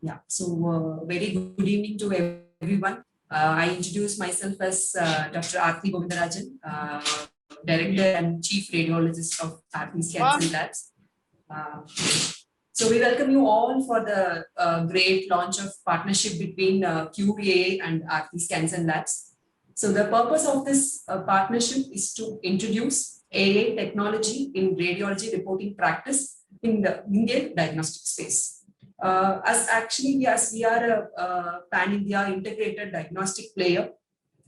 Yeah, so very good evening to everyone. I introduce myself as Dr. Aarti Govindarajan, Director and Chief Radiologist of Aarti's Cancer Labs. So we welcome you all for the great launch of partnership between QVA and Aarti's Cancer Labs. So the purpose of this partnership is to introduce AI technology in radiology reporting practice in the Indian diagnostic space. As we are a pan-India integrated diagnostic player,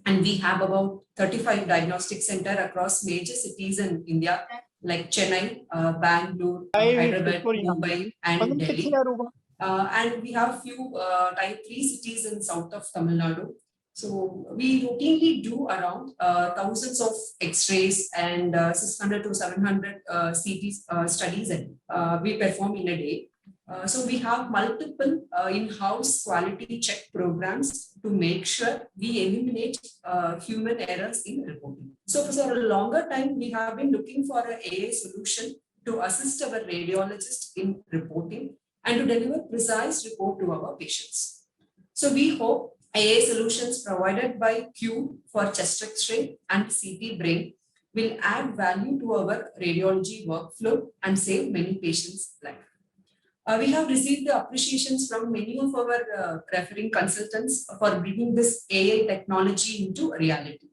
and we have about 35 diagnostic centers across major cities in India, like Chennai, Bangalore, Hyderabad, Mumbai, and Delhi. And we have few type 3 cities in south of Tamil Nadu. So we routinely do around thousands of X-rays and 600 to 700 CT studies and we perform in a day. So we have multiple in-house quality check programs to make sure we eliminate human errors in reporting. So for a longer time, we have been looking for an AI solution to assist our radiologist in reporting and to deliver precise report to our patients. So we hope AI solutions provided by Q for chest X-ray and CT brain will add value to our radiology workflow and save many patients' lives. We have received the appreciations from many of our referring consultants for bringing this AI technology into reality.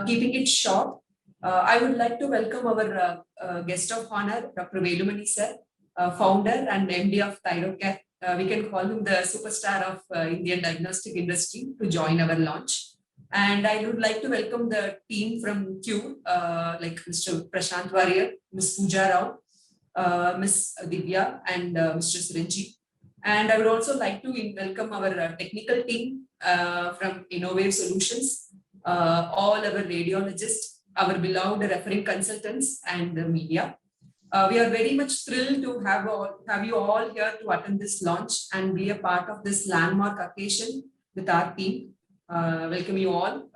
Keeping it short, I would like to welcome our guest of honor, Dr. Velumani sir, founder and MD of Thyrocare. We can call him the superstar of Indian diagnostic industry to join our launch. And I would like to welcome the team from Q, like Mr. Prashant Warrior, Ms. Pooja Rao, Ms. Divya and Mr. Siranjeev. And I would also like to welcome our technical team from Innovate Solutions, all our radiologists, our beloved referring consultants and the media. We are very much thrilled to have you all here to attend this launch and be a part of this landmark occasion with our team. Welcome you all.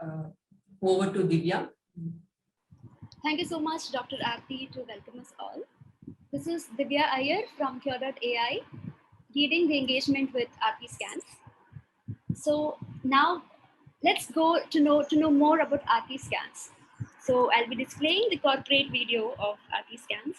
Over to Divya. Thank you so much, Dr. Aarti, to welcome us all. This is Divya Iyer from Cure.ai, leading the engagement with Aarti Scans. So now let's go to know more about Aarti Scans. So I'll be displaying the corporate video of Aarti Scans.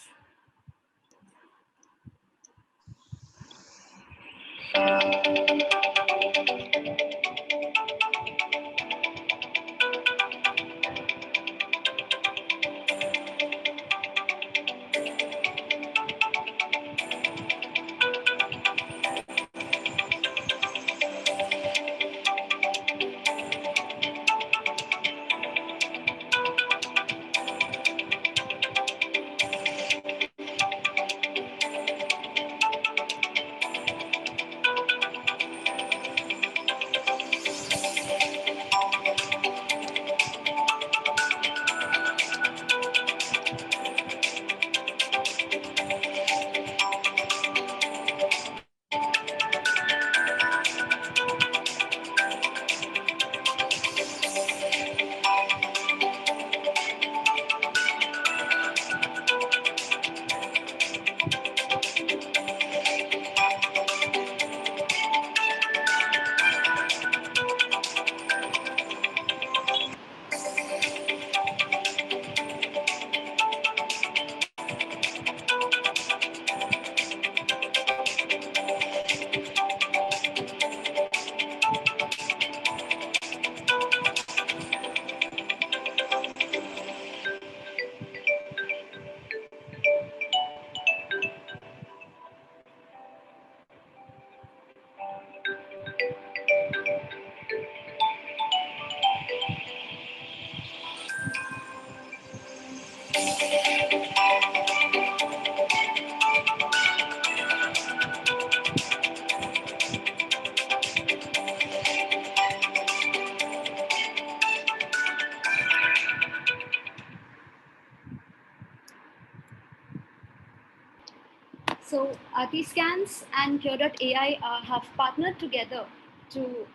So Aarti Scans and Cure.ai have partnered together to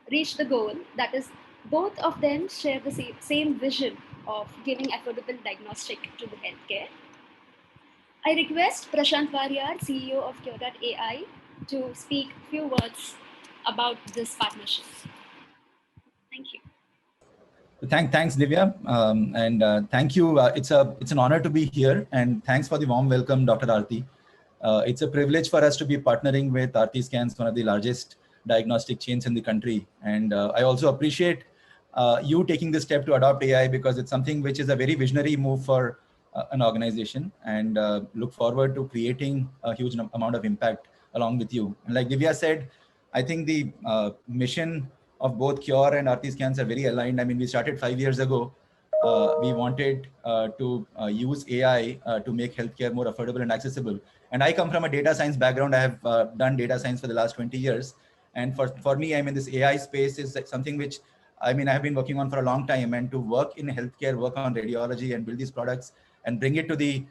reach the goal. That is, both of them share the same vision of giving affordable diagnostic to the healthcare. I request Prashant Warrior, CEO of Cure.ai, to speak a few words about this partnership. Thank you. Thanks, Divya, and thank you. It's an honor to be here, and thanks for the warm welcome, Dr. Aarti. It's a privilege for us to be partnering with Aarti Scans, one of the largest diagnostic chains in the country. And I also appreciate you taking the step to adopt AI, because it's something which is a very visionary move for an organization, and look forward to creating a huge amount of impact along with you. And like Divya said, I think the mission of both Cure and Aarti Scans are very aligned. I mean, we started 5 years ago. We wanted to use AI to make healthcare more affordable and accessible. And I come from a data science background. I have done data science for the last 20 years. And for me, I mean, this AI space is something which, I mean, I have been working on for a long time. And to work in healthcare, work on radiology and build these products and bring it to the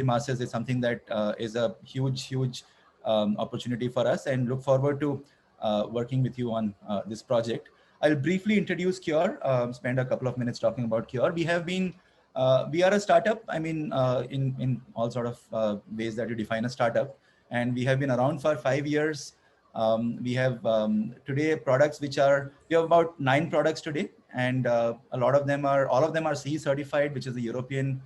masses is something that is a huge opportunity for us, and look forward to working with you on this project. I'll briefly introduce Cure, spend a couple of minutes talking about Cure. We are a startup, I mean, in all sort of ways that you define a startup. And we have been around for 5 years. We have today products we have about 9 products today. And all of them are CE certified, which is the European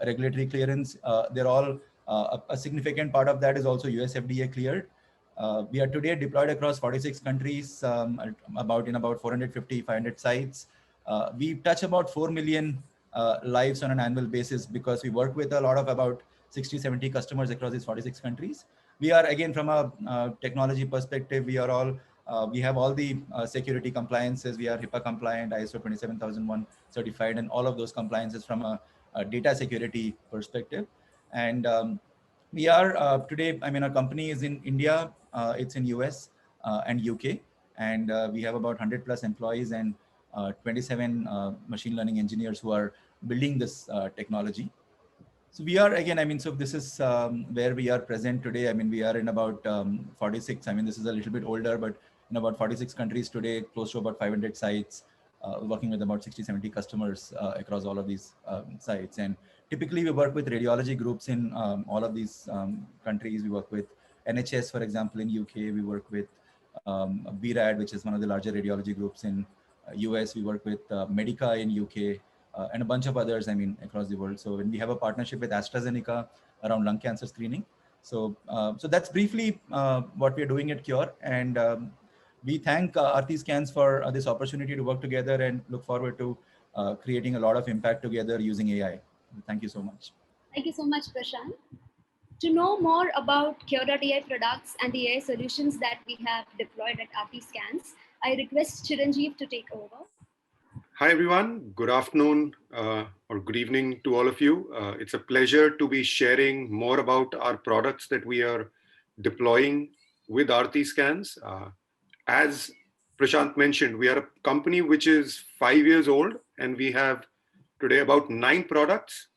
regulatory clearance. They're all, a significant part of that is also US FDA cleared. We are today deployed across 46 countries, about 450, 500 sites. We touch about 4 million lives on an annual basis, because we work with a lot of about 60, 70 customers across these 46 countries. We are, again, from a technology perspective, we have all the security compliances. We are HIPAA compliant, ISO 27001 certified, and all of those compliances from a data security perspective. And we are today, I mean, our company is in India, it's in US and UK, and we have about 100 plus employees and 27 machine learning engineers who are building this technology. So we are, again, I mean, so this is where we are present today. I mean, we are in about 46, I mean, this is a little bit older, but in about 46 countries today, close to about 500 sites, working with about 60, 70 customers across all of these sites. And typically we work with radiology groups in all of these countries. We work with NHS, for example, in UK. We work with BRAD, which is one of the larger radiology groups in US. We work with Medica in UK. And a bunch of others, I mean, across the world. So when we have a partnership with AstraZeneca around lung cancer screening. So that's briefly what we're doing at Cure. And we thank Aarti Scans for this opportunity to work together, and look forward to creating a lot of impact together using AI. Thank you so much. Thank you so much, Prashant. To know more about Cure.ai products and the AI solutions that we have deployed at Aarti Scans, I request Chiranjeev to take over. Hi, everyone. Good afternoon or good evening to all of you. It's a pleasure to be sharing more about our products that we are deploying with Aarti Scans. As Prashant mentioned, we are a company which is 5 years old, and we have today about 9 products.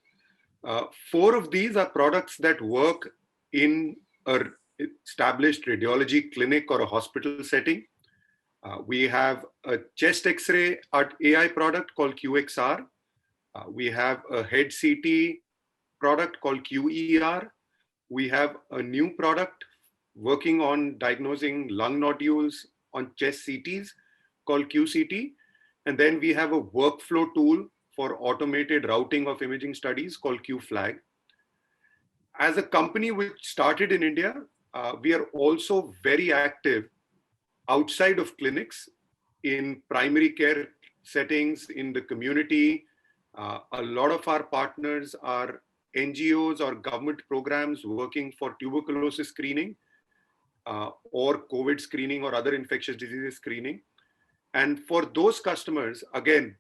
4 of these are products that work in an established radiology clinic or a hospital setting. We have a chest X-ray AI product called QXR. We have a head CT product called QER. We have a new product working on diagnosing lung nodules on chest CTs called QCT. And then we have a workflow tool for automated routing of imaging studies called QFlag. As a company which started in India, we are also very active outside of clinics in primary care settings in the community. A lot of our partners are NGOs or government programs working for tuberculosis screening or COVID screening or other infectious diseases screening. And for those customers, again,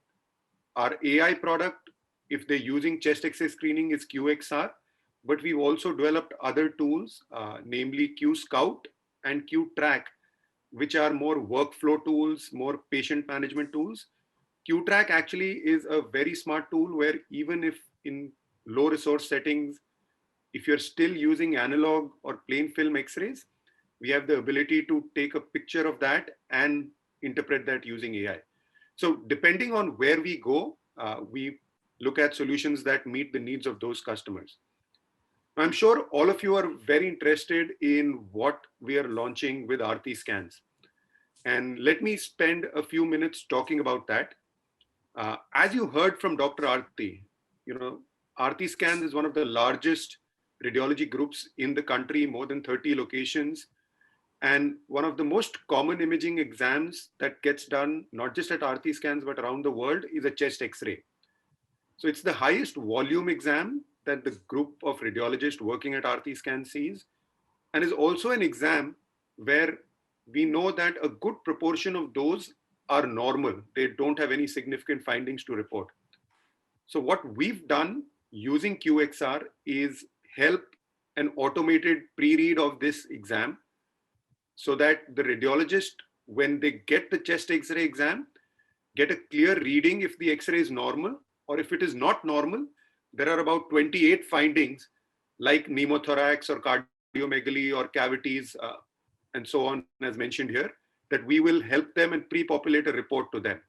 our AI product, if they're using chest X-ray screening, is QXR, but we've also developed other tools, namely QScout and QTrack, which are more workflow tools, more patient management tools. QTrack actually is a very smart tool where even if in low resource settings, if you're still using analog or plain film X-rays, we have the ability to take a picture of that and interpret that using AI. So depending on where we go, we look at solutions that meet the needs of those customers. I'm sure all of you are very interested in what we are launching with Aarti Scans. And let me spend a few minutes talking about that. As you heard from Dr. Aarti, Aarti Scans is one of the largest radiology groups in the country, more than 30 locations. And one of the most common imaging exams that gets done, not just at Aarti Scans, but around the world, is a chest X-ray. So it's the highest volume exam that the group of radiologists working at Aarti Scans sees, and is also an exam where we know that a good proportion of those are normal. They don't have any significant findings to report. So what we've done using QXR is help an automated pre-read of this exam so that the radiologist, when they get the chest X-ray exam, get a clear reading if the X-ray is normal, or if it is not normal, there are about 28 findings like pneumothorax or cardiomegaly or cavities and so on, as mentioned here, that we will help them and pre-populate a report to them.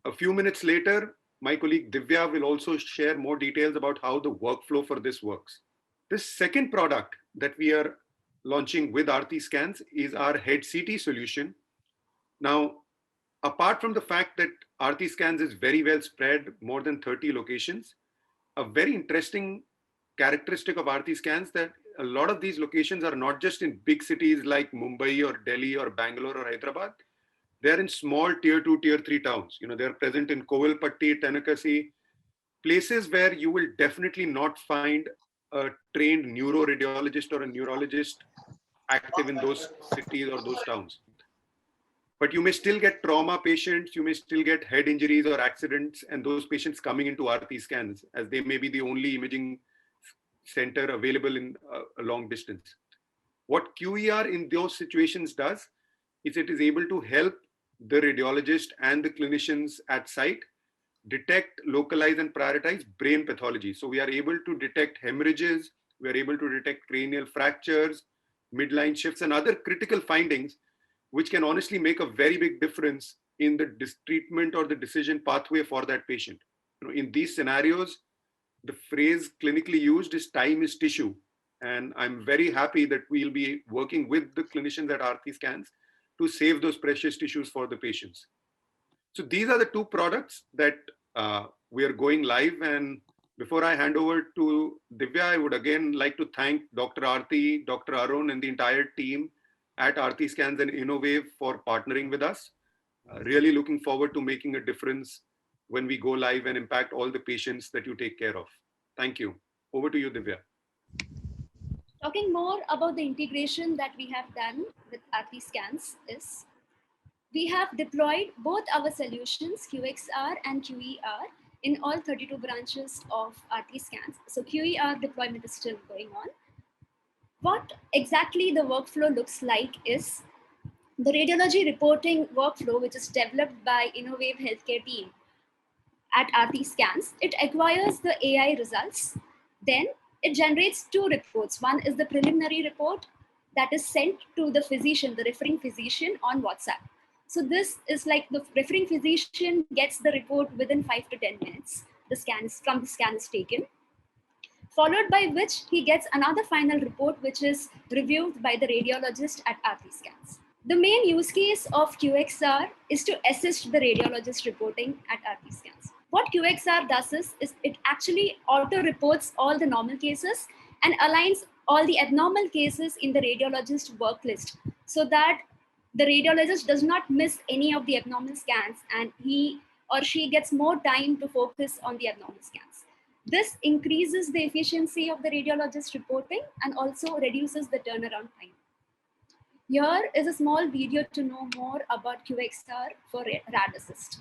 A few minutes later, my colleague Divya will also share more details about how the workflow for this works. This second product that we are launching with Aarti Scans is our head CT solution. Now, apart from the fact that Aarti Scans is very well spread, more than 30 locations, a very interesting characteristic of Aarti Scans that a lot of these locations are not just in big cities like Mumbai or Delhi or Bangalore or Hyderabad. They're in small tier 2, tier 3 towns. They're present in Kovilpatti, Tenakasi, places where you will definitely not find a trained neuroradiologist or a neurologist active in those cities or those towns. But you may still get trauma patients, you may still get head injuries or accidents, and those patients coming into Aarti Scans, as they may be the only imaging center available in a long distance. What QER in those situations does is it is able to help the radiologist and the clinicians at site detect, localize, and prioritize brain pathology. So we are able to detect hemorrhages, we are able to detect cranial fractures, midline shifts, and other critical findings, which can honestly make a very big difference in the treatment or the decision pathway for that patient. In these scenarios, the phrase clinically used is time is tissue. And I'm very happy that we'll be working with the clinicians at Aarti Scans to save those precious tissues for the patients. So these are the two products that we are going live. And before I hand over to Divya, I would again like to thank Dr. Aarti, Dr. Arun, and the entire team at Aarti Scans and Innovave for partnering with us. Really looking forward to making a difference when we go live and impact all the patients that you take care of. Thank you. Over to you, Divya. Talking more about the integration that we have done with Aarti Scans is, we have deployed both our solutions, QXR and QER, in all 32 branches of Aarti Scans. So QER deployment is still going on. What exactly the workflow looks like is the radiology reporting workflow, which is developed by Innovave Healthcare team at Aarti Scans. It acquires the AI results. Then it generates two reports. One is the preliminary report that is sent to the physician, the referring physician, on WhatsApp. So this is like the referring physician gets the report within 5 to 10 minutes. The scan is taken, followed by which he gets another final report, which is reviewed by the radiologist at Aarti Scans. The main use case of QXR is to assist the radiologist reporting at Aarti Scans. What QXR does is it actually auto-reports all the normal cases and aligns all the abnormal cases in the radiologist work list so that the radiologist does not miss any of the abnormal scans and he or she gets more time to focus on the abnormal scans. This increases the efficiency of the radiologist reporting and also reduces the turnaround time. Here is a small video to know more about QXR for RAD Assist.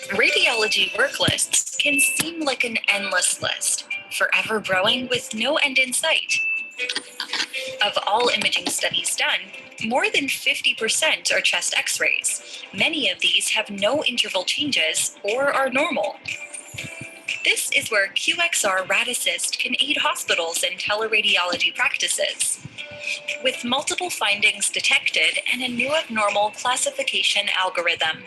Radiology work lists can seem like an endless list, forever growing with no end in sight. Of all imaging studies done, more than 50% are chest X-rays. Many of these have no interval changes or are normal. This is where QXR RAD Assist can aid hospitals and teleradiology practices. With multiple findings detected and a new abnormal classification algorithm,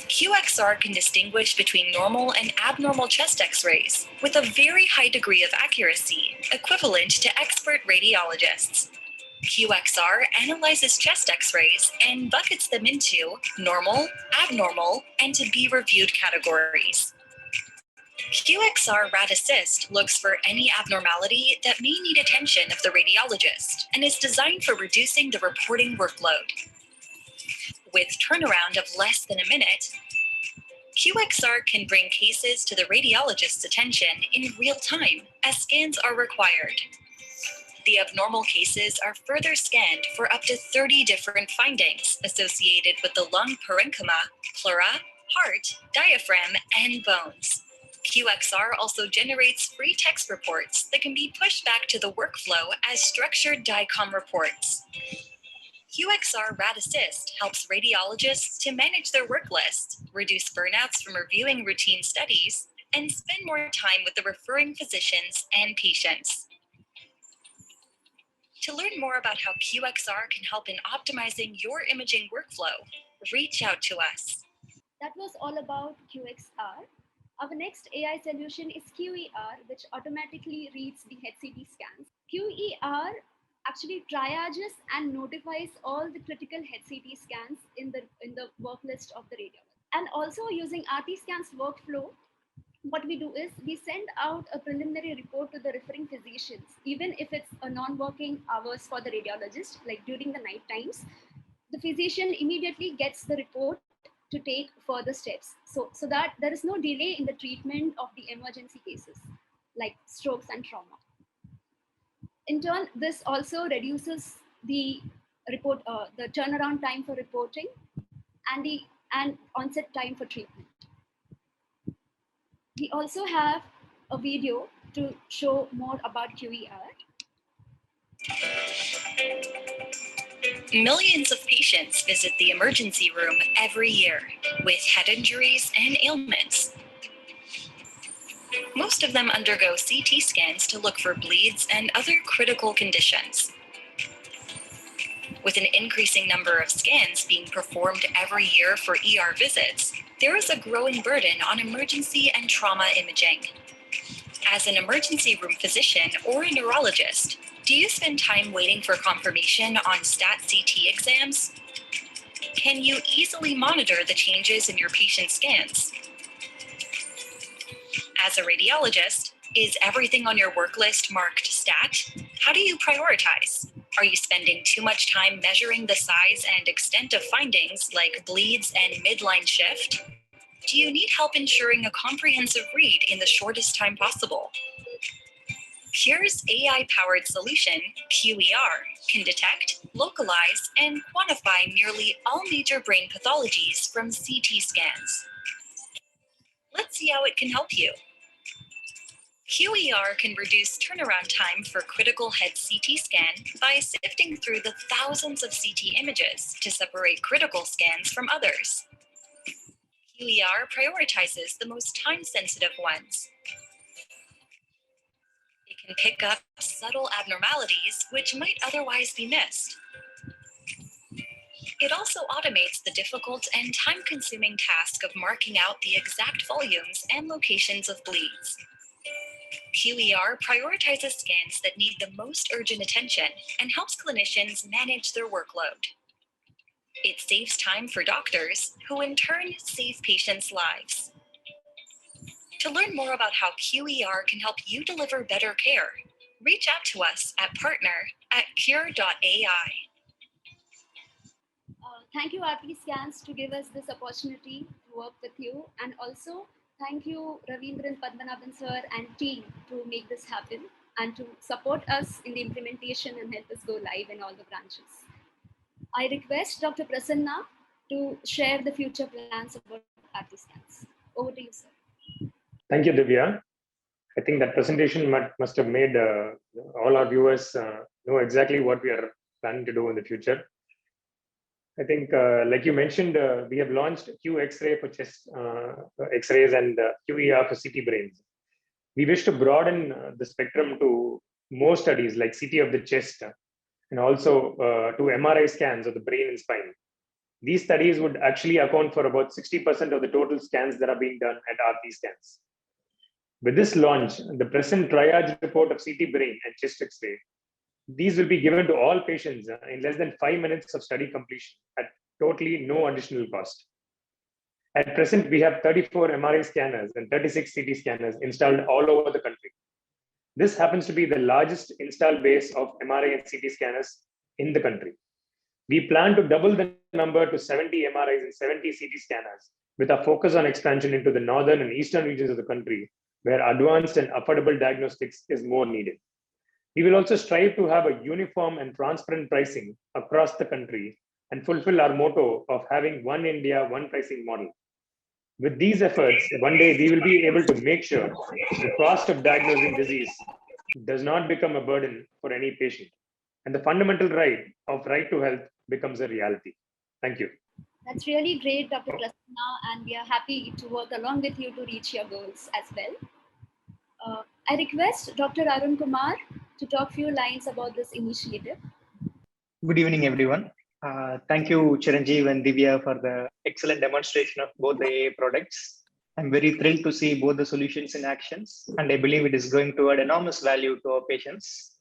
QXR can distinguish between normal and abnormal chest X-rays with a very high degree of accuracy, equivalent to expert radiologists. QXR analyzes chest X-rays and buckets them into normal, abnormal, and to be reviewed categories. QXR Rad Assist looks for any abnormality that may need attention of the radiologist and is designed for reducing the reporting workload. With turnaround of less than a minute, QXR can bring cases to the radiologist's attention in real time as scans are required. The abnormal cases are further scanned for up to 30 different findings associated with the lung parenchyma, pleura, heart, diaphragm, and bones. QXR also generates free text reports that can be pushed back to the workflow as structured DICOM reports. QXR Rad Assist helps radiologists to manage their work list, reduce burnouts from reviewing routine studies, and spend more time with the referring physicians and patients. To learn more about how QXR can help in optimizing your imaging workflow, reach out to us. That was all about QXR. Our next AI solution is QER, which automatically reads the HCT scans. QER actually triages and notifies all the critical HCT scans in the work list of the radiologist. And also using RTScan's workflow, what we do is we send out a preliminary report to the referring physicians, even if it's a non-working hours for the radiologist, like during the night times. The physician immediately gets the report to take further steps, so that there is no delay in the treatment of the emergency cases like strokes and trauma. In turn, this also reduces the turnaround time for reporting and onset time for treatment. We also have a video to show more about QER. Millions of patients visit the emergency room every year with head injuries and ailments. Most of them undergo CT scans to look for bleeds and other critical conditions. With an increasing number of scans being performed every year for ER visits, there is a growing burden on emergency and trauma imaging. As an emergency room physician or a neurologist, do you spend time waiting for confirmation on STAT CT exams? Can you easily monitor the changes in your patient's scans? As a radiologist, is everything on your work list marked STAT? How do you prioritize? Are you spending too much time measuring the size and extent of findings like bleeds and midline shift? Do you need help ensuring a comprehensive read in the shortest time possible? Pure's AI-powered solution, QER, can detect, localize, and quantify nearly all major brain pathologies from CT scans. Let's see how it can help you. QER can reduce turnaround time for critical head CT scan by sifting through the thousands of CT images to separate critical scans from others. QER prioritizes the most time-sensitive ones. It can pick up subtle abnormalities which might otherwise be missed. It also automates the difficult and time-consuming task of marking out the exact volumes and locations of bleeds. QER prioritizes scans that need the most urgent attention and helps clinicians manage their workload. It saves time for doctors, who in turn save patients' lives. To learn more about how QER can help you deliver better care, reach out to us at partner@cure.ai. Thank you, RTScans, to give us this opportunity to work with you. And also, thank you, Ravindran Padmanabhan sir and team to make this happen and to support us in the implementation and help us go live in all the branches. I request Dr. Prasanna to share the future plans about RTScans. Over to you, sir. Thank you, Divya. I think that presentation must have made all our viewers know exactly what we are planning to do in the future. I think, like you mentioned, we have launched QX-ray for chest X-rays and QER for CT brains. We wish to broaden the spectrum to more studies like CT of the chest and also to MRI scans of the brain and spine. These studies would actually account for about 60% of the total scans that are being done at RT Scans. With this launch, the present triage report of CT brain and chest X-ray, these will be given to all patients in less than 5 minutes of study completion at totally no additional cost. At present, we have 34 MRI scanners and 36 CT scanners installed all over the country. This happens to be the largest installed base of MRI and CT scanners in the country. We plan to double the number to 70 MRIs and 70 CT scanners with a focus on expansion into the northern and eastern regions of the country, where advanced and affordable diagnostics is more needed. We will also strive to have a uniform and transparent pricing across the country and fulfill our motto of having one India, one pricing model. With these efforts, one day we will be able to make sure the cost of diagnosing disease does not become a burden for any patient, and the fundamental right to health becomes a reality. Thank you. That's really great, Dr. Prasanna, and we are happy to work along with you to reach your goals as well. I request Dr. Arun Kumar to talk a few lines about this initiative. Good evening, everyone. Thank you, Chiranjeev and Divya, for the excellent demonstration of both the AA products. I'm very thrilled to see both the solutions in actions, and I believe it is going to add enormous value to our patients.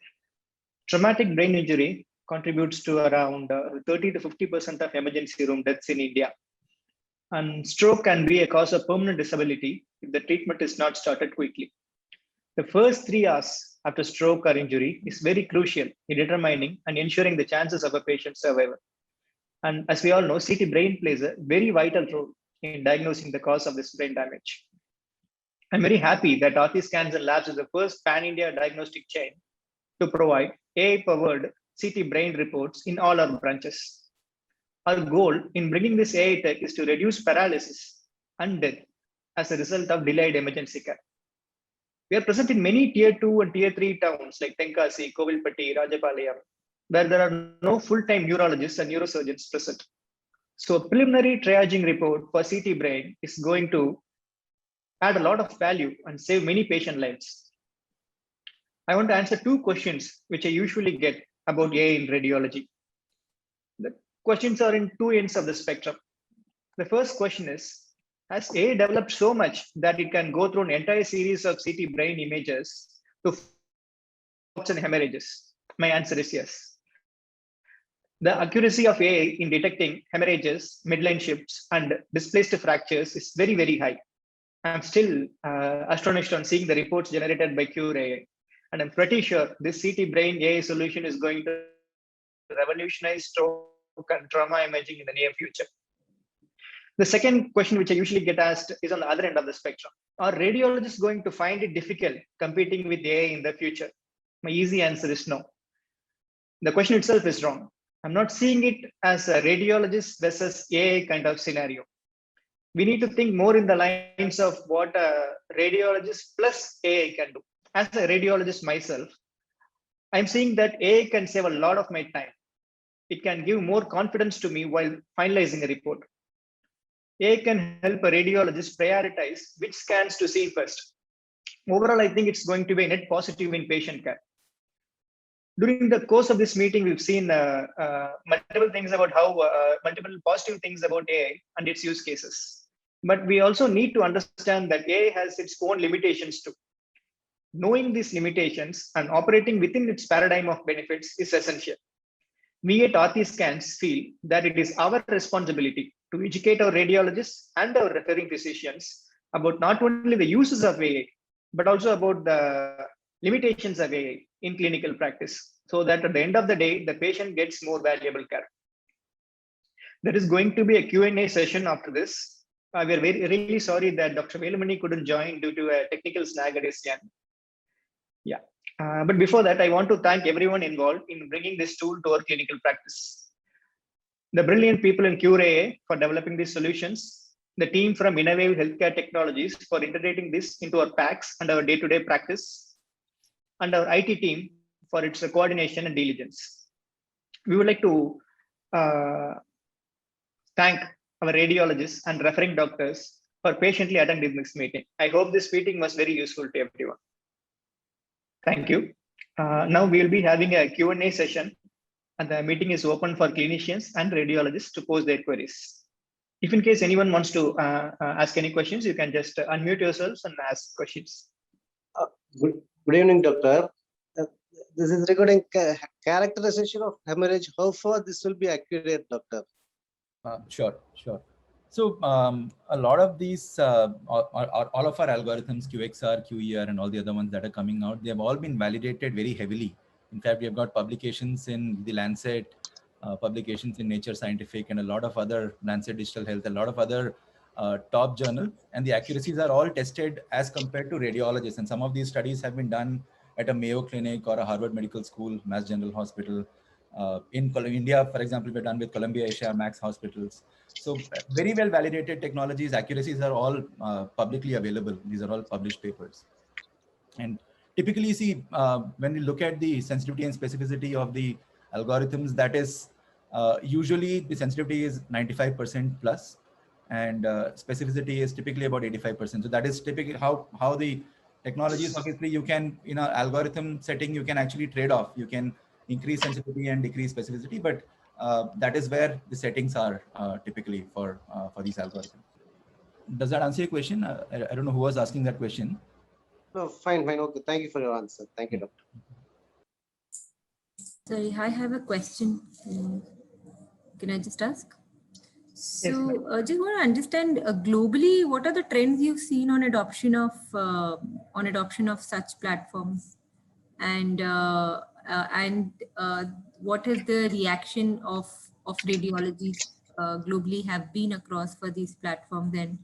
Traumatic brain injury contributes to around 30 to 50% of emergency room deaths in India. And stroke can be a cause of permanent disability if the treatment is not started quickly. The first 3 hours after stroke or injury is very crucial in determining and ensuring the chances of a patient's survival. And as we all know, CT brain plays a very vital role in diagnosing the cause of this brain damage. I'm very happy that RT Scans and Labs is the first pan-India diagnostic chain to provide AI-powered CT brain reports in all our branches. Our goal in bringing this AI tech is to reduce paralysis and death as a result of delayed emergency care. We are present in many tier 2 and tier 3 towns like Tenkasi, Kovilpatti, Rajapalayam, where there are no full-time neurologists and neurosurgeons present. So a preliminary triaging report for CT brain is going to add a lot of value and save many patient lives. I want to answer 2 questions which I usually get about AI in radiology. The questions are in 2 ends of the spectrum. The first question is, has AI developed so much that it can go through an entire series of CT brain images to find and hemorrhages? My answer is yes. The accuracy of AI in detecting hemorrhages, midline shifts, and displaced fractures is very, very high. I'm still astonished on seeing the reports generated by Cure.ai. And I'm pretty sure this CT brain AI solution is going to revolutionize stroke and trauma imaging in the near future. The second question which I usually get asked is on the other end of the spectrum. Are radiologists going to find it difficult competing with AI in the future? My easy answer is no. The question itself is wrong. I'm not seeing it as a radiologist versus AI kind of scenario. We need to think more in the lines of what a radiologist plus AI can do. As a radiologist myself, I'm seeing that AI can save a lot of my time. It can give more confidence to me while finalizing a report. AI can help a radiologist prioritize which scans to see first. Overall, I think it's going to be a net positive in patient care. During the course of this meeting, we've seen multiple things about multiple positive things about AI and its use cases. But we also need to understand that AI has its own limitations too. Knowing these limitations and operating within its paradigm of benefits is essential. We at RT Scans feel that it is our responsibility to educate our radiologists and our referring physicians about not only the uses of AI, but also about the limitations of AI in clinical practice, so that at the end of the day, the patient gets more valuable care. There is going to be a Q&A session after this. We are really sorry that Dr. Velumani couldn't join due to a technical snag at his end. Yeah. But before that, I want to thank everyone involved in bringing this tool to our clinical practice. The brilliant people in Cure.ai for developing these solutions, the team from Innovative Healthcare Technologies for integrating this into our PACS and our day-to-day practice, and our IT team for its coordination and diligence. We would like to thank our radiologists and referring doctors for patiently attending this meeting. I hope this meeting was very useful to everyone. Thank you. Now we will be having a Q&A session. and the meeting is open for clinicians and radiologists to pose their queries. If in case anyone wants to ask any questions, you can just unmute yourselves and ask questions. Good evening, doctor. This is regarding characterization of hemorrhage. How far this will be accurate, doctor? Sure. So a lot of these, all of our algorithms, QXR, QER, and all the other ones that are coming out, they have all been validated very heavily. In fact, we have got publications in the Lancet, publications in Nature Scientific, and a lot of other Lancet Digital Health, a lot of other top journals, and the accuracies are all tested as compared to radiologists. And some of these studies have been done at a Mayo Clinic or a Harvard Medical School, Mass General Hospital. In India, for example, we're done with Columbia Asia Max hospitals. So very well validated technologies, accuracies are all publicly available. These are all published papers. And typically, see, when we look at the sensitivity and specificity of the algorithms, that is usually the sensitivity is 95% plus, and specificity is typically about 85%. So that is typically how the technologies, obviously you can, in an algorithm setting, you can actually trade off. You can increase sensitivity and decrease specificity, but that is where the settings are typically for these algorithms. Does that answer your question? I don't know who was asking that question. No, fine. Okay. Thank you for your answer. Thank you, doctor. Sorry, I have a question. Can I just ask? So, just want to understand globally, what are the trends you've seen on adoption of such platforms, and what is the reaction of radiologists globally have been across for these platforms, and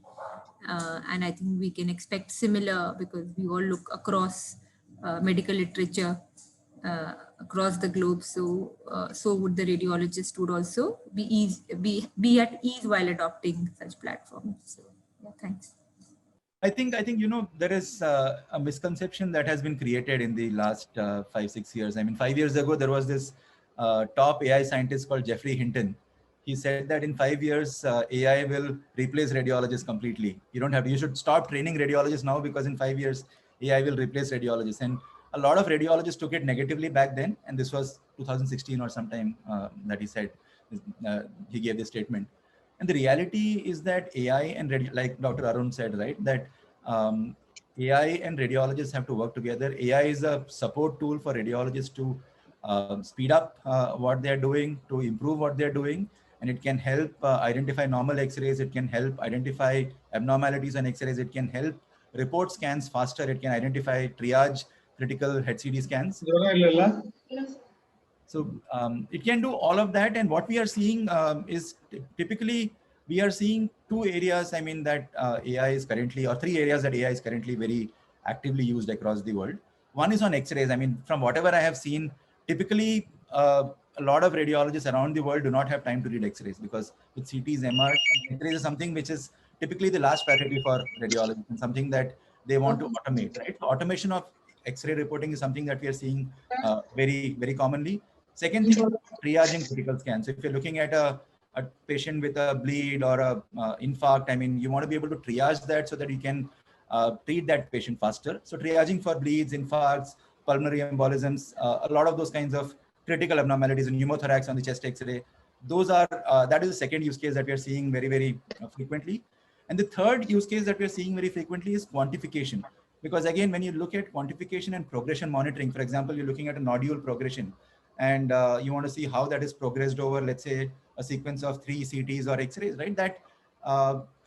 I think we can expect similar, because we all look across medical literature across the globe. So would the radiologist would also be at ease while adopting such platforms. So, yeah, thanks. I think there is a misconception that has been created in the last 5-6 years. I mean, 5 years ago there was this top AI scientist called Geoffrey Hinton. He said that in 5 years AI will replace radiologists completely. You should stop training radiologists now, because in 5 years AI will replace radiologists. And a lot of radiologists took it negatively back then, and this was 2016 or sometime that he said, he gave this statement. And the reality is that AI and like Dr. Arun said, right, that AI and radiologists have to work together. AI is a support tool for radiologists to speed up what they're doing, to improve what they're doing, and it can help identify normal X-rays. It can help identify abnormalities on X-rays. It can help report scans faster. It can identify triage critical head CT scans. So it can do all of that. And what we are seeing is typically we are seeing two areas, I mean, that AI is currently, or three areas that AI is currently very actively used across the world. One is on X-rays. I mean, from whatever I have seen, typically a lot of radiologists around the world do not have time to read X-rays, because with CTs, MRs, X-rays is something which is typically the last priority for radiologists and something that they want to automate, right? So automation of X-ray reporting is something that we are seeing very, very commonly. Second thing is triaging critical scans. So if you're looking at a patient with a bleed or a infarct, I mean, you want to be able to triage that so that you can treat that patient faster. So triaging for bleeds, infarcts, pulmonary embolisms, a lot of those kinds of critical abnormalities and pneumothorax on the chest X-ray. Those are, that is the second use case that we are seeing very, very frequently. And the third use case that we are seeing very frequently is quantification. Because again, when you look at quantification and progression monitoring, for example, you're looking at a nodule progression, and you want to see how that is progressed over, let's say, a sequence of 3 CTs or X-rays, right? That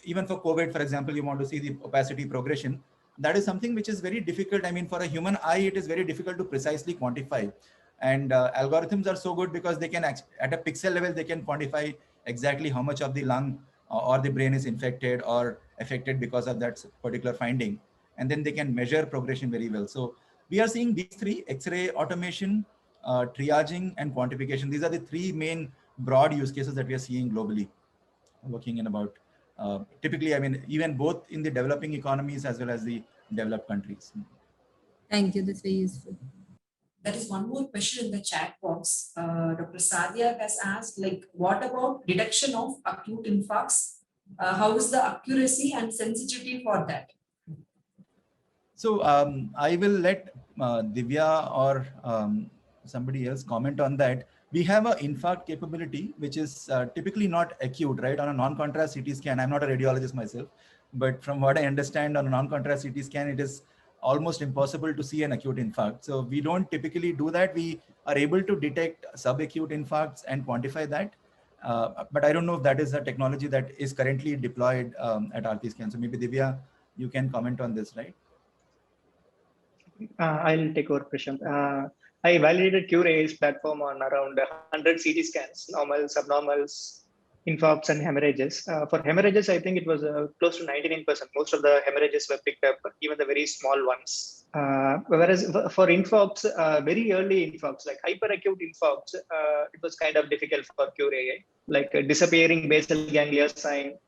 even for COVID, for example, you want to see the opacity progression. That is something which is very difficult. I mean, for a human eye, it is very difficult to precisely quantify. And algorithms are so good because they can, at a pixel level, they can quantify exactly how much of the lung or the brain is infected or affected because of that particular finding. And then they can measure progression very well. So we are seeing these three: X-ray automation, triaging, and quantification. These are the three main broad use cases that we are seeing globally, working in about, typically, I mean, even both in the developing economies as well as the developed countries. Thank you, that's very useful. There is one more question in the chat box. Dr. Sadia has asked, like, what about detection of acute infarcts? How is the accuracy and sensitivity for that? So I will let Divya or somebody else comment on that. we have an infarct capability, which is typically not acute, right? On a non-contrast CT scan, I'm not a radiologist myself, but from what I understand on a non-contrast CT scan, it is almost impossible to see an acute infarct. So we don't typically do that. We are able to detect subacute infarcts and quantify that. But I don't know if that is a technology that is currently deployed at Aarti Scan. So maybe Divya, you can comment on this, right? I'll take over, Prashant. I validated CureAI's platform on around 100 CT scans, normals, abnormals, infarcts, and hemorrhages. For hemorrhages, I think it was close to 99%. Most of the hemorrhages were picked up, even the very small ones. Whereas for infarcts, very early infarcts, like hyperacute infarcts, it was kind of difficult for CureAI, like disappearing basal ganglia sign,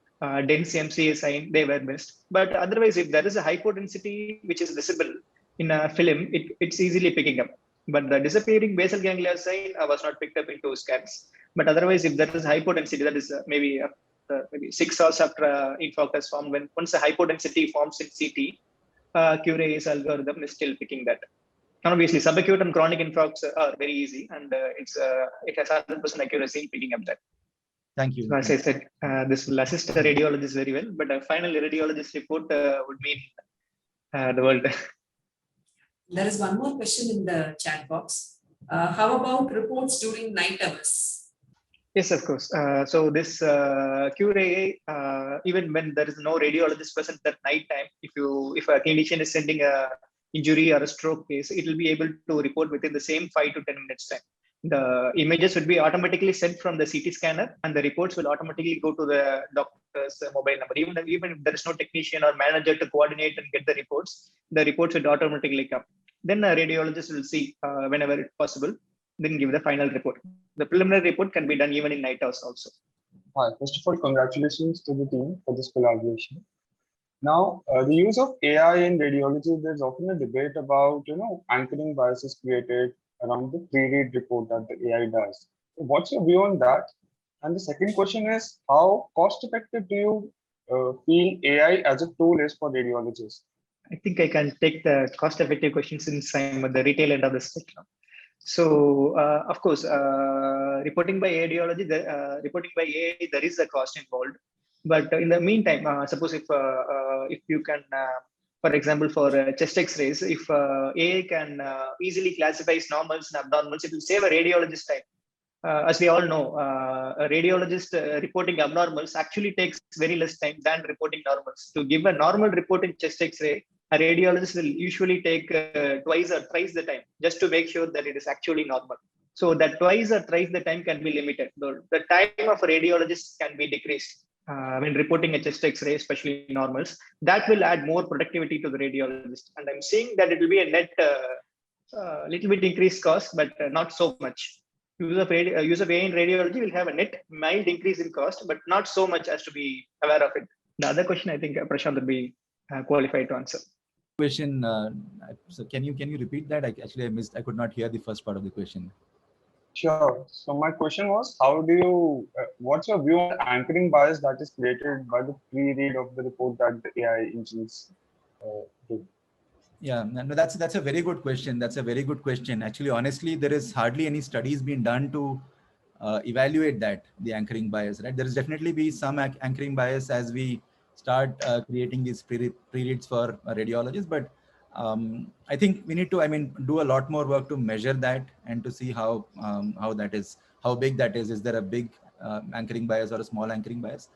dense MCA sign, they were missed. But otherwise, if there is a hypodensity which is visible in a film, it's easily picking up. But the disappearing basal ganglia sign was not picked up in 2 scans. But otherwise, if there is hypodensity, that is maybe 6 hours after infarct has formed, when once the hypodensity forms in CT, CureAI's algorithm is still picking that. And obviously, subacute and chronic infarcts are very easy, and it has 100% accuracy in picking up that. Thank you. So as I said, this will assist the radiologist very well, but a final radiologist report would mean the world. There is one more question in the chat box. How about reports during night hours? Yes, of course. So this CureAI, even when there is no radiologist present at night time, if a clinician is sending a injury or a stroke case, it will be able to report within the same 5 to 10 minutes time. The images would be automatically sent from the CT scanner, and the reports will automatically go to the doctor's mobile number. Even if there is no technician or manager to coordinate and get the reports will automatically come. Then a radiologist will see whenever it's possible, then give the final report. The preliminary report can be done even in night hours also. Hi, first of all, congratulations to the team for this collaboration. Now, the use of AI in radiology, there's often a debate about, anchoring biases created around the pre-read report that the AI does. So what's your view on that? And the second question is, how cost-effective do you feel AI as a tool is for radiologists? I think I can take the cost-effective question since I'm at the retail end of the spectrum. So, of course, reporting by radiology, reporting by AI, there is a cost involved. But in the meantime, suppose if you can, for example, for chest X-rays, if AI can easily classify normals and abnormals, it will save a radiologist time. As we all know, a radiologist reporting abnormals actually takes very less time than reporting normals. To give a normal report in chest X-ray, a radiologist will usually take twice or thrice the time just to make sure that it is actually normal. So that twice or thrice the time can be limited. The time of a radiologist can be decreased when reporting a chest X-ray, especially normals. That will add more productivity to the radiologist. And I'm seeing that it will be a net little bit increased cost, but not so much. Use of AI in radiology will have a net mild increase in cost, but not so much as to be aware of it. The other question, I think Prashant will be qualified to answer. Question. So can you repeat that? I missed. I could not hear the first part of the question. Sure. So my question was, how do you? What's your view on anchoring bias that is created by the pre-read of the report that the AI engines do? Yeah, no, that's a very good question. That's a very good question. Actually, honestly, there is hardly any studies being done to evaluate the anchoring bias. Right? There is definitely be some anchoring bias as we start creating these pre-reads for radiologists, but I think we need to, do a lot more work to measure that and to see how big that is. Is there a big anchoring bias or a small anchoring bias?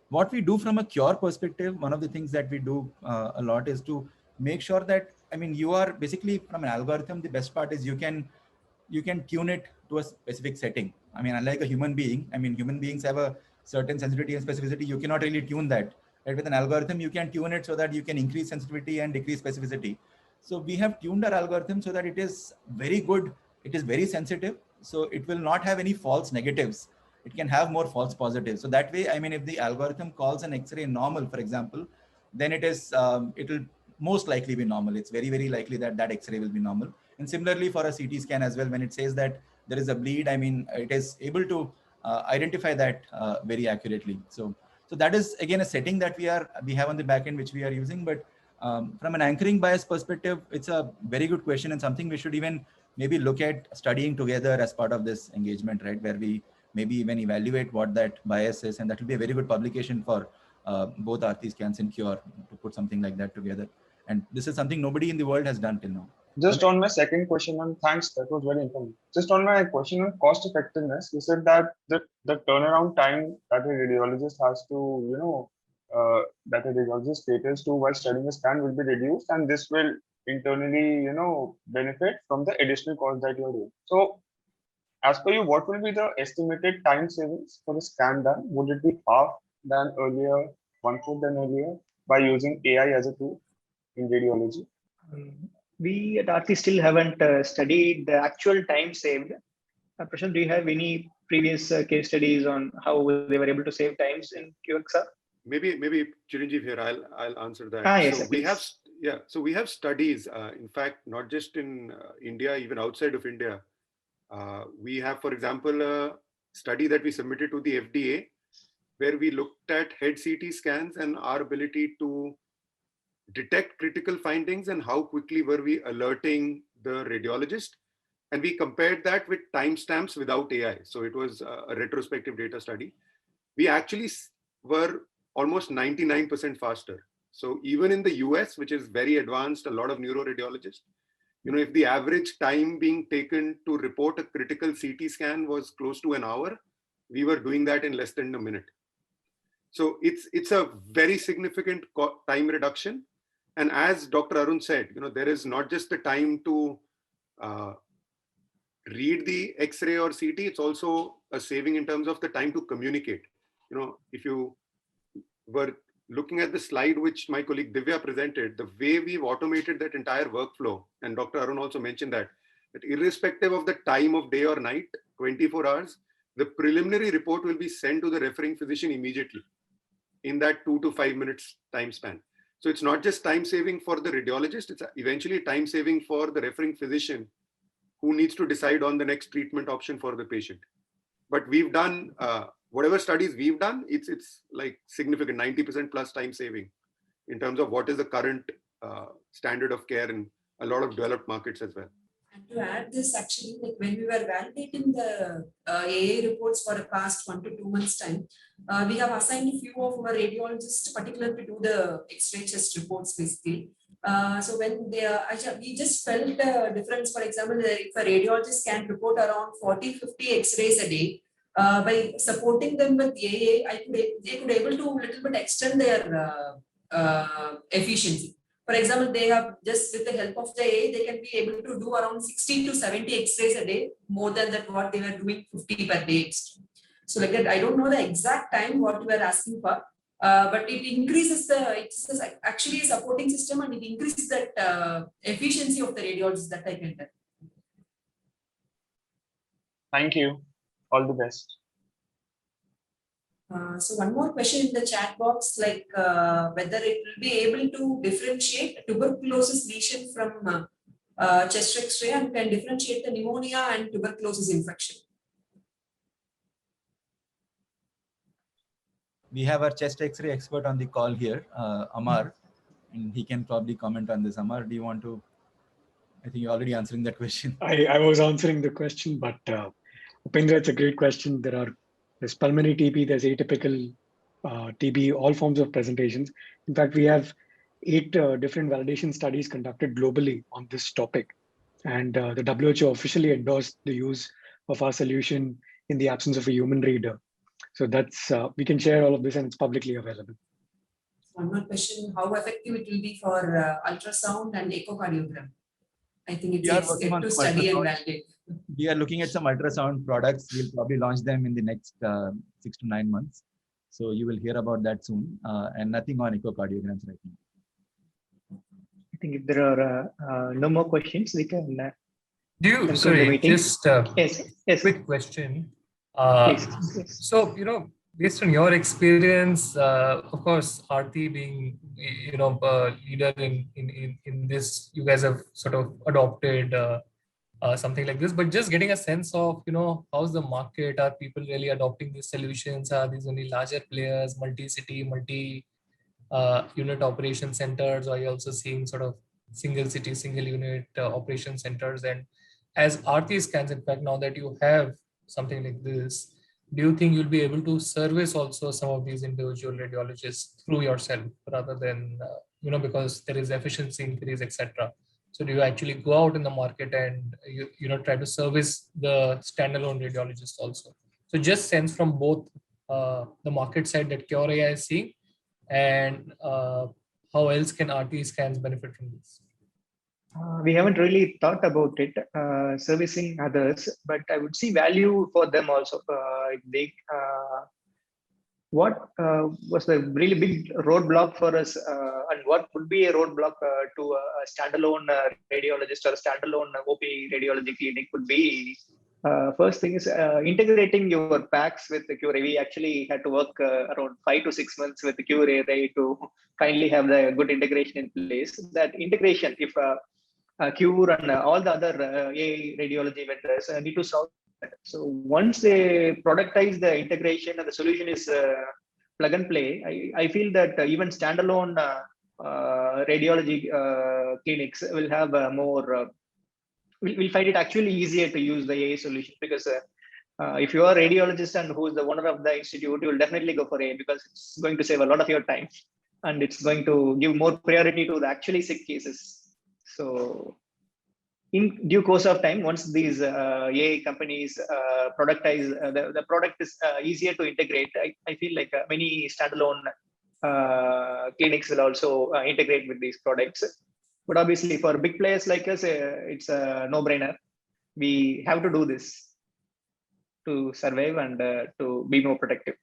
What we do from a cure perspective, one of the things that we do a lot is to make sure that, you are basically from an algorithm, the best part is you can tune it to a specific setting. Unlike a human being, human beings have a certain sensitivity and specificity. You cannot really tune that. Right? With an algorithm, you can tune it so that you can increase sensitivity and decrease specificity. So we have tuned our algorithm so that it is very good. It is very sensitive. So it will not have any false negatives. It can have more false positives. So that way, if the algorithm calls an X-ray normal, for example, then it will most likely be normal. It's very, very likely that X-ray will be normal. And similarly for a CT scan as well, when it says that there is a bleed, it is able to identify that very accurately. So that is again a setting that we have on the back end, which we are using. But from an anchoring bias perspective, it's a very good question and something we should even maybe look at studying together as part of this engagement, right? Where we maybe even evaluate what that bias is, and that will be a very good publication for both Aarti Scans and Cure to put something like that together. And this is something nobody in the world has done till now. Just on my second question, and thanks, that was very informative. Just on my question on cost effectiveness, you said that the turnaround time that a radiologist has to, that a radiologist caters to while studying a scan will be reduced, and this will internally, benefit from the additional cost that you're doing. So, as per you, what will be the estimated time savings for the scan done? Would it be half than earlier, 1/4 than earlier, by using AI as a tool in radiology? We at Aarti still haven't studied the actual time saved. Prashant, do you have any previous case studies on how they were able to save times in QXR? Maybe Chiranjeev here. I'll answer that. Yes, so we have studies. In fact, not just in India, even outside of India. We have, for example, a study that we submitted to the FDA, where we looked at head CT scans and our ability to detect critical findings and how quickly were we alerting the radiologist. And we compared that with timestamps without AI. So it was a retrospective data study. We actually were almost 99% faster. So even in the US, which is very advanced, a lot of neuroradiologists, if the average time being taken to report a critical CT scan was close to an hour, we were doing that in less than a minute. So it's a very significant time reduction. And as Dr. Arun said, there is not just the time to read the X-ray or CT, it's also a saving in terms of the time to communicate. If you were looking at the slide which my colleague Divya presented, the way we've automated that entire workflow, and Dr. Arun also mentioned that irrespective of the time of day or night, 24 hours, the preliminary report will be sent to the referring physician immediately in that 2 to 5 minutes time span. So it's not just time saving for the radiologist, it's eventually time saving for the referring physician who needs to decide on the next treatment option for the patient. But we've done, whatever studies we've done, it's like significant 90% plus time saving in terms of what is the current standard of care in a lot of developed markets as well. And to add this, actually, like when we were validating the AA reports for the past 1 to 2 months time, we have assigned a few of our radiologists particularly to do the X-ray chest reports basically. So when we just felt a difference. For example, if a radiologist can report around 40-50 X-rays a day, by supporting them with AA, they could able to little bit extend their efficiency. For example, they have just with the help of the AA, they can be able to do around 60 to 70 X-rays a day, more than that what they were doing 50 per day extra. So like that, I don't know the exact time what you are asking for, but it increases it's actually a supporting system and it increases that efficiency of the radiologist that I can tell. Thank you. All the best. So one more question in the chat box, like whether it will be able to differentiate tuberculosis lesion from chest X-ray and can differentiate the pneumonia and tuberculosis infection. We have our chest X-ray expert on the call here, Amar, and he can probably comment on this. Amar, do you want to? I think you're already answering that question. I was answering the question, but Upendra, it's a great question. There's pulmonary TB, there's atypical TB, all forms of presentations. In fact, we have 8 different validation studies conducted globally on this topic. And the WHO officially endorsed the use of our solution in the absence of a human reader. So that's, we can share all of this and it's publicly available. One more question, how effective it will be for ultrasound and echocardiogram? I think it's yet to study and validate. We are looking at some ultrasound products. We'll probably launch them in the next 6 to 9 months. So you will hear about that soon, and nothing on echocardiograms right now. I think if there are no more questions, we can. Sorry, just yes. Quick question. Please. So, based on your experience, of course, Aarti being, a leader in this, you guys have sort of adopted something like this, but just getting a sense of, how's the market? Are people really adopting these solutions? Are these only larger players, multi-city, multi-unit operation centers? Or are you also seeing sort of single city, single unit operation centers? And as Aarti Scans, in fact, now that you have something like this, do you think you'll be able to service also some of these individual radiologists through yourself rather than, because there is efficiency increase, etc. So do you actually go out in the market and try to service the standalone radiologists also? So just sense from both the market side that Cure AI is seeing, and how else can RT Scans benefit from this? We haven't really thought about it, servicing others, but I would see value for them also. If they, what was the really big roadblock for us, and what would be a roadblock to a standalone radiologist or a standalone OP radiology clinic would be, first thing is integrating your packs with the Cure. We actually had to work around 5 to 6 months with the Cure to kindly have the good integration in place. That integration, if Cure and all the other AI radiology vendors need to solve that. So once they productize the integration and the solution is plug and play, I feel that even standalone radiology clinics will have more. We'll find it actually easier to use the AI solution, because if you are a radiologist and who is the owner of the institute, you will definitely go for AI because it's going to save a lot of your time and it's going to give more priority to the actually sick cases. So in due course of time, once these AI companies productize, the product is easier to integrate. I feel like many standalone clinics will also integrate with these products. But obviously for big players like us, it's a no-brainer. We have to do this to survive and to be more protective.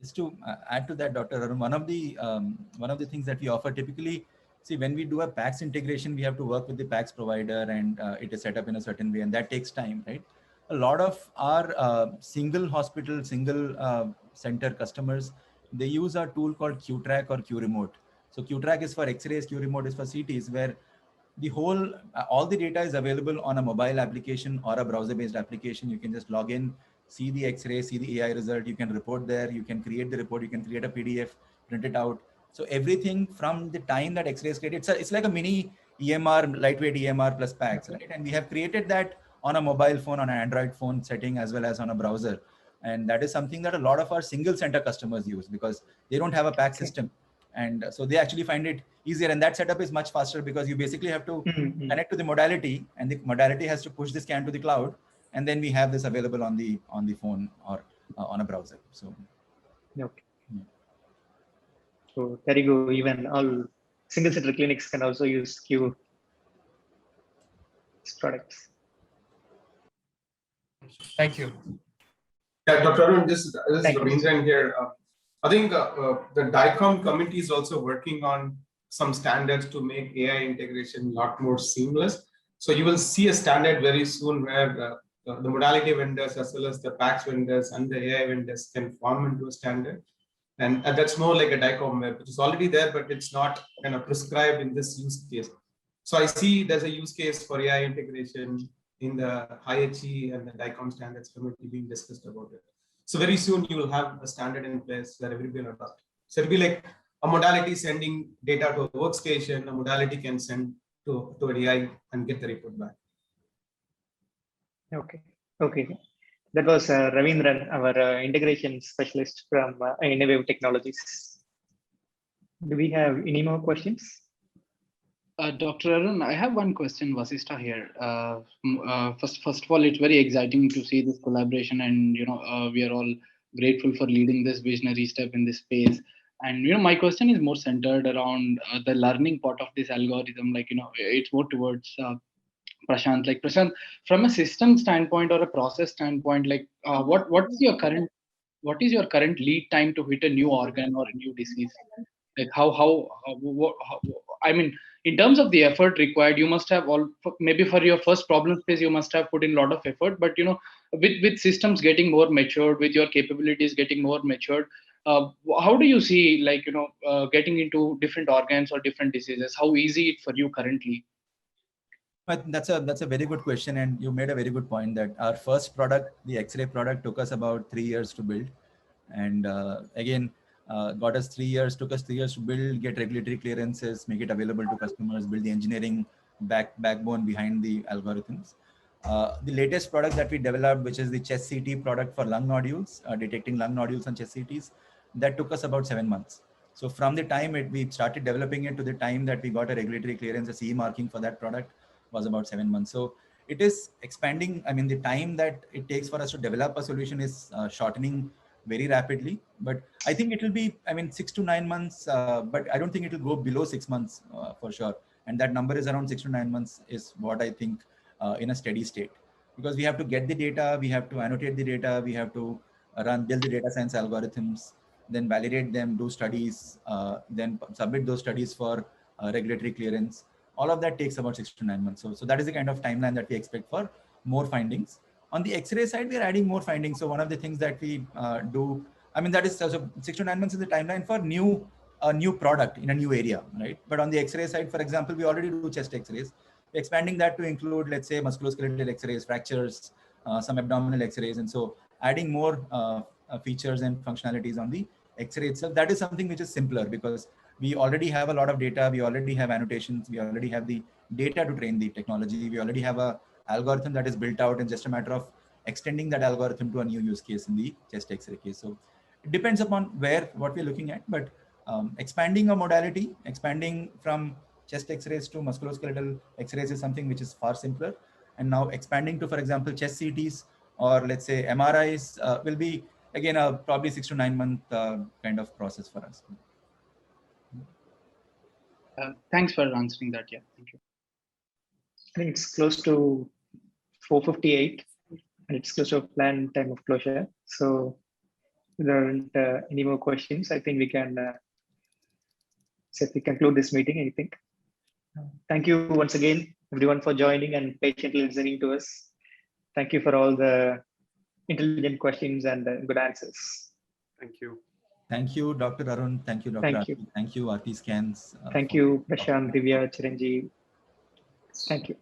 Just to add to that, Dr. Arun, one of the things that we offer typically, see, when we do a PACS integration, we have to work with the PACS provider, and it is set up in a certain way, and that takes time, right? A lot of our single hospital, single center customers, they use a tool called QTrack or QRemote. So QTrack is for X-rays, QRemote is for CTs, where the whole, all the data is available on a mobile application or a browser-based application. You can just log in, see the X-ray, see the AI result. You can report there. You can create the report. You can create a PDF, print it out. So everything from the time that X-ray is created, it's like a mini EMR, lightweight EMR plus PACS, right? And we have created that on a mobile phone, on an Android phone setting, as well as on a browser. And that is something that a lot of our single center customers use because they don't have a PACS system. And so they actually find it easier. And that setup is much faster because you basically have to connect to the modality, and the modality has to push the scan to the cloud. And then we have this available on the phone or on a browser. So, okay. So there you go. Even all single center clinics can also use Q products. Thank you. Yeah, Dr. Arun, this is Ravindran here. I think the DICOM committee is also working on some standards to make AI integration a lot more seamless. So you will see a standard very soon where the modality vendors as well as the PACS vendors and the AI vendors can form into a standard. And that's more like a DICOM web, which is already there, but it's not kind of prescribed in this use case. So I see there's a use case for AI integration in the HIHE and the DICOM standards committee being discussed about it. So very soon you will have a standard in place where everybody will adopt. So it'll be like a modality sending data to a workstation, a modality can send to an AI and get the report back. Okay. Okay. That was Ravindran, our integration specialist from Innovate Technologies. Do we have any more questions? Dr. Arun, I have one question, Vasistha here. First of all, it's very exciting to see this collaboration, and we are all grateful for leading this visionary step in this space. And my question is more centered around the learning part of this algorithm. Like it's more towards Prashant. Like Prashant, from a system standpoint or a process standpoint, like what is your current lead time to hit a new organ or a new disease? Like I mean, in terms of the effort required, you must have maybe for your first problem space, you must have put in a lot of effort, but with systems getting more matured, with your capabilities getting more matured, how do you see getting into different organs or different diseases? How easy it for you currently? But that's a very good question, and you made a very good point that our first product, the X-ray product, took us about 3 years to build, and again, took us 3 years to build, get regulatory clearances, make it available to customers, build the engineering backbone behind the algorithms. The latest product that we developed, which is the chest CT product for lung nodules, detecting lung nodules on chest CTs, that took us about 7 months. So from the time we started developing it to the time that we got a regulatory clearance, a CE marking for that product was about 7 months. So it is expanding. I mean, the time that it takes for us to develop a solution is shortening very rapidly, but I think it will be, I mean, 6 to 9 months, but I don't think it will go below 6 months for sure. And that number is around 6 to 9 months is what I think in a steady state, because we have to get the data, we have to annotate the data, we have to build the data science algorithms, then validate them, do studies, then submit those studies for regulatory clearance. All of that takes about 6 to 9 months. So that is the kind of timeline that we expect for more findings. On the X-ray side, we are adding more findings. So one of the things that we do, I mean, that is also 6 to 9 months is the timeline for a new product in a new area, right? But on the X-ray side, for example, we already do chest X-rays. We're expanding that to include, let's say, musculoskeletal X-rays, fractures, some abdominal X-rays, and so adding more features and functionalities on the X-ray itself. That is something which is simpler because we already have a lot of data, we already have annotations, we already have the data to train the technology, we already have a algorithm that is built out, and just a matter of extending that algorithm to a new use case in the chest X-ray case. So it depends upon what we're looking at, but expanding a modality, expanding from chest X-rays to musculoskeletal X-rays is something which is far simpler. And now expanding to, for example, chest CTs or let's say MRIs will be again a probably 6 to 9 month kind of process for us. Thanks for answering that. Yeah, thank you. I think it's close to 4:58 and it's close to a planned time of closure. So if there aren't any more questions, I think we can conclude this meeting, I think. Thank you once again, everyone, for joining and patiently listening to us. Thank you for all the intelligent questions and good answers. Thank you. Thank you, Dr. Arun. Thank you, Dr. Thank Arti. Thank you, RT Scans. Thank you, Prashant, Divya, Chiranjeev. Thank you.